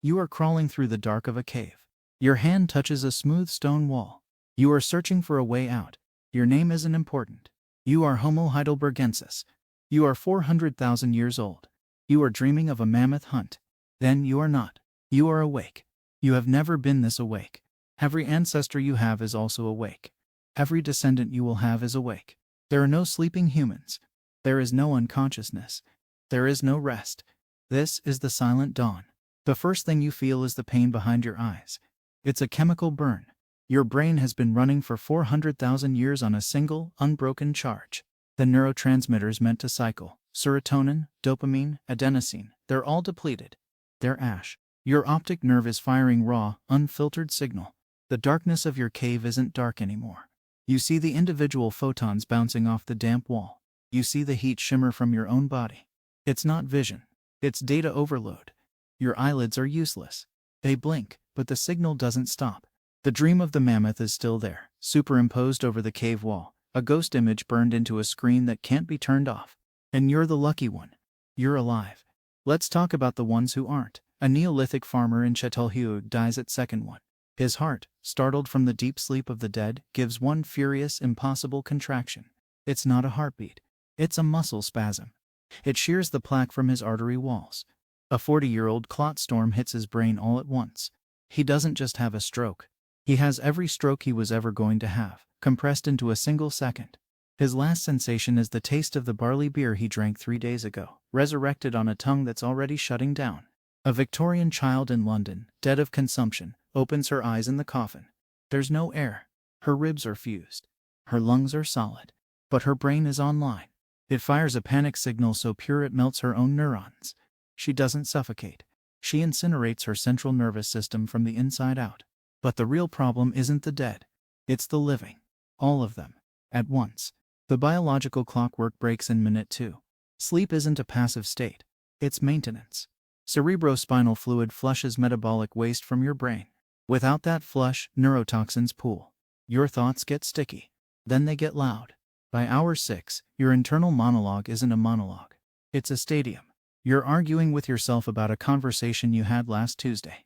You are crawling through the dark of a cave. Your hand touches a smooth stone wall. You are searching for a way out. Your name isn't important. You are Homo heidelbergensis. You are 400,000 years old. You are dreaming of a mammoth hunt. Then you are not. You are awake. You have never been this awake. Every ancestor you have is also awake. Every descendant you will have is awake. There are no sleeping humans. There is no unconsciousness. There is no rest. This is the silent dawn. The first thing you feel is the pain behind your eyes. It's a chemical burn. Your brain has been running for 400,000 years on a single, unbroken charge. The neurotransmitters meant to cycle, serotonin, dopamine, adenosine, they're all depleted. They're ash. Your optic nerve is firing raw, unfiltered signal. The darkness of your cave isn't dark anymore. You see the individual photons bouncing off the damp wall. You see the heat shimmer from your own body. It's not vision. It's data overload. Your eyelids are useless. They blink, but the signal doesn't stop. The dream of the mammoth is still there, superimposed over the cave wall, a ghost image burned into a screen that can't be turned off. And you're the lucky one. You're alive. Let's talk about the ones who aren't. A Neolithic farmer in Châteauhue dies at second one. His heart, startled from the deep sleep of the dead, gives one furious, impossible contraction. It's not a heartbeat. It's a muscle spasm. It shears the plaque from his artery walls. A 40-year-old clot storm hits his brain all at once. He doesn't just have a stroke. He has every stroke he was ever going to have, compressed into a single second. His last sensation is the taste of the barley beer he drank 3 days ago, resurrected on a tongue that's already shutting down. A Victorian child in London, dead of consumption, opens her eyes in the coffin. There's no air. Her ribs are fused. Her lungs are solid. But her brain is online. It fires a panic signal so pure it melts her own neurons. She doesn't suffocate. She incinerates her central nervous system from the inside out. But the real problem isn't the dead. It's the living. All of them. At once. The biological clockwork breaks in minute 2. Sleep isn't a passive state. It's maintenance. Cerebrospinal fluid flushes metabolic waste from your brain. Without that flush, neurotoxins pool. Your thoughts get sticky. Then they get loud. By hour 6, your internal monologue isn't a monologue. It's a stadium. You're arguing with yourself about a conversation you had last Tuesday.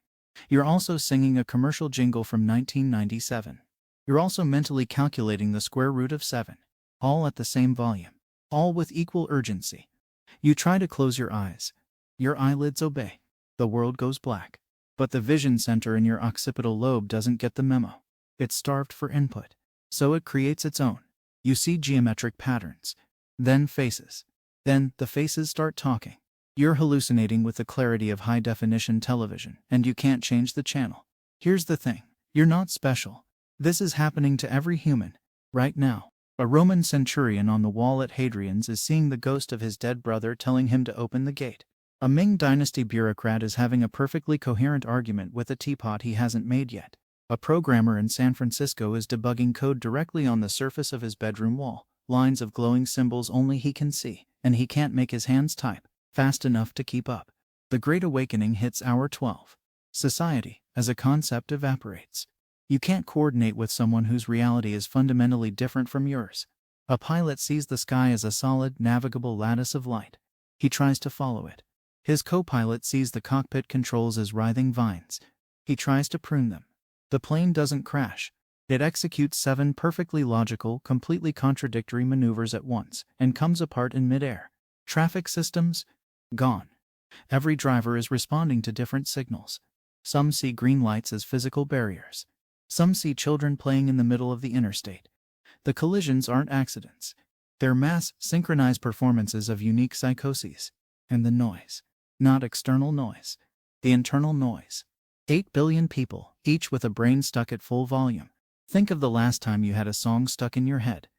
You're also singing a commercial jingle from 1997. You're also mentally calculating the square root of 7. All at the same volume. All with equal urgency. You try to close your eyes. Your eyelids obey. The world goes black. But the vision center in your occipital lobe doesn't get the memo. It's starved for input. So it creates its own. You see geometric patterns. Then faces. Then the faces start talking. You're hallucinating with the clarity of high-definition television, and you can't change the channel. Here's the thing. You're not special. This is happening to every human. Right now. A Roman centurion on the wall at Hadrian's is seeing the ghost of his dead brother telling him to open the gate. A Ming Dynasty bureaucrat is having a perfectly coherent argument with a teapot he hasn't made yet. A programmer in San Francisco is debugging code directly on the surface of his bedroom wall, lines of glowing symbols only he can see, and he can't make his hands type fast enough to keep up. The Great Awakening hits hour 12. Society, as a concept, evaporates. You can't coordinate with someone whose reality is fundamentally different from yours. A pilot sees the sky as a solid, navigable lattice of light. He tries to follow it. His co-pilot sees the cockpit controls as writhing vines. He tries to prune them. The plane doesn't crash. It executes 7 perfectly logical, completely contradictory maneuvers at once, and comes apart in midair. Traffic systems? Gone. Every driver is responding to different signals. Some see green lights as physical barriers. Some see children playing in the middle of the interstate. The collisions aren't accidents. They're mass, synchronized performances of unique psychoses. And the noise. Not external noise. The internal noise. 8 billion people, each with a brain stuck at full volume. Think of the last time you had a song stuck in your head.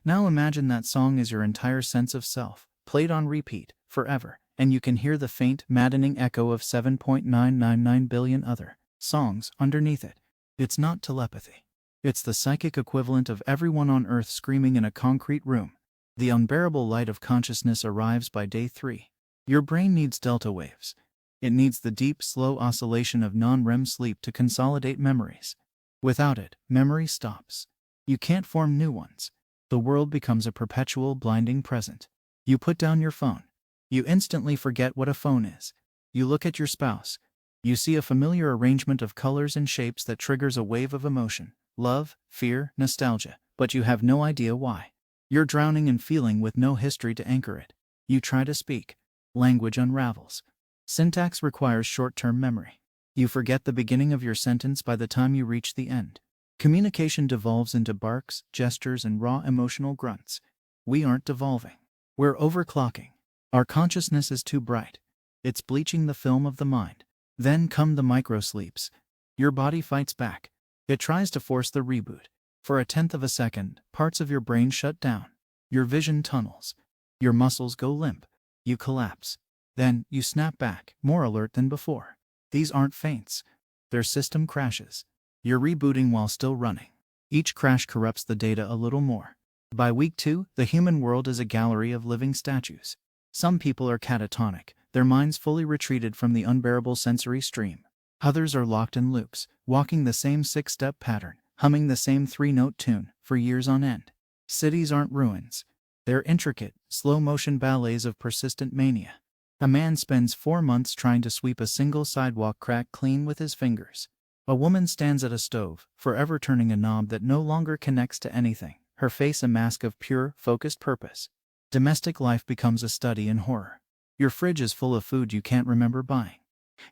Now imagine that song is your entire sense of self, played on repeat, forever, and you can hear the faint, maddening echo of 7.999 billion other songs underneath it. It's not telepathy. It's the psychic equivalent of everyone on Earth screaming in a concrete room. The unbearable light of consciousness arrives by day 3. Your brain needs delta waves. It needs the deep, slow oscillation of non-REM sleep to consolidate memories. Without it, memory stops. You can't form new ones. The world becomes a perpetual, blinding present. You put down your phone. You instantly forget what a phone is. You look at your spouse. You see a familiar arrangement of colors and shapes that triggers a wave of emotion, love, fear, nostalgia, but you have no idea why. You're drowning in feeling with no history to anchor it. You try to speak. Language unravels. Syntax requires short-term memory. You forget the beginning of your sentence by the time you reach the end. Communication devolves into barks, gestures, and raw emotional grunts. We aren't devolving. We're overclocking. Our consciousness is too bright. It's bleaching the film of the mind. Then come the microsleeps. Your body fights back. It tries to force the reboot. For a tenth of a second, parts of your brain shut down. Your vision tunnels. Your muscles go limp. You collapse. Then, you snap back, more alert than before. These aren't faints. They're system crashes. You're rebooting while still running. Each crash corrupts the data a little more. By week 2, the human world is a gallery of living statues. Some people are catatonic, their minds fully retreated from the unbearable sensory stream. Others are locked in loops, walking the same 6-step pattern, humming the same 3-note tune, for years on end. Cities aren't ruins. They're intricate, slow-motion ballets of persistent mania. A man spends 4 months trying to sweep a single sidewalk crack clean with his fingers. A woman stands at a stove, forever turning a knob that no longer connects to anything, her face a mask of pure, focused purpose. Domestic life becomes a study in horror. Your fridge is full of food you can't remember buying.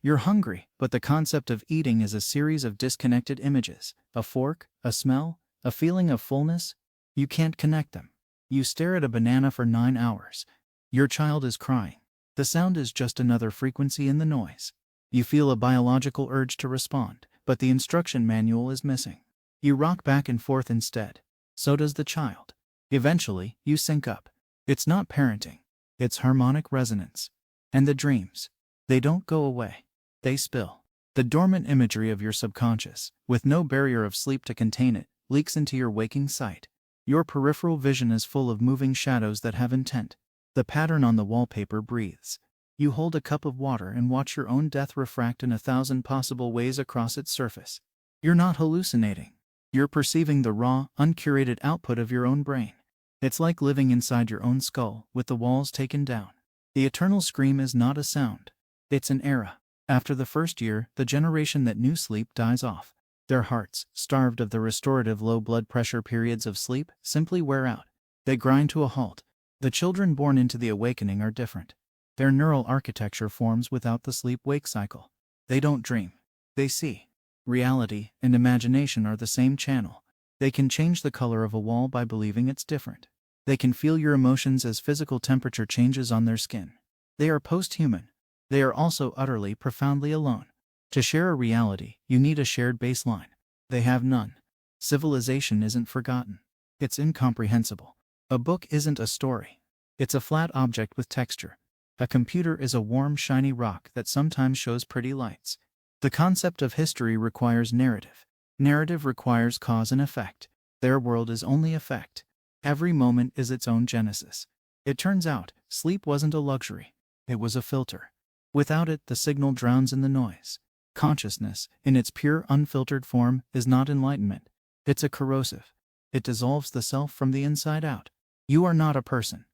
You're hungry, but the concept of eating is a series of disconnected images, a fork, a smell, a feeling of fullness. You can't connect them. You stare at a banana for 9 hours. Your child is crying. The sound is just another frequency in the noise. You feel a biological urge to respond, but the instruction manual is missing. You rock back and forth instead. So does the child. Eventually, you sync up. It's not parenting. It's harmonic resonance. And the dreams. They don't go away. They spill. The dormant imagery of your subconscious, with no barrier of sleep to contain it, leaks into your waking sight. Your peripheral vision is full of moving shadows that have intent. The pattern on the wallpaper breathes. You hold a cup of water and watch your own death refract in 1,000 possible ways across its surface. You're not hallucinating. You're perceiving the raw, uncurated output of your own brain. It's like living inside your own skull, with the walls taken down. The eternal scream is not a sound. It's an era. After the first year, the generation that knew sleep dies off. Their hearts, starved of the restorative low blood pressure periods of sleep, simply wear out. They grind to a halt. The children born into the awakening are different. Their neural architecture forms without the sleep-wake cycle. They don't dream. They see. Reality and imagination are the same channel. They can change the color of a wall by believing it's different. They can feel your emotions as physical temperature changes on their skin. They are post-human. They are also utterly, profoundly alone. To share a reality, you need a shared baseline. They have none. Civilization isn't forgotten. It's incomprehensible. A book isn't a story. It's a flat object with texture. A computer is a warm, shiny rock that sometimes shows pretty lights. The concept of history requires narrative. Narrative requires cause and effect. Their world is only effect. Every moment is its own genesis. It turns out, sleep wasn't a luxury. It was a filter. Without it, the signal drowns in the noise. Consciousness, in its pure, unfiltered form, is not enlightenment. It's a corrosive. It dissolves the self from the inside out. You are not a person.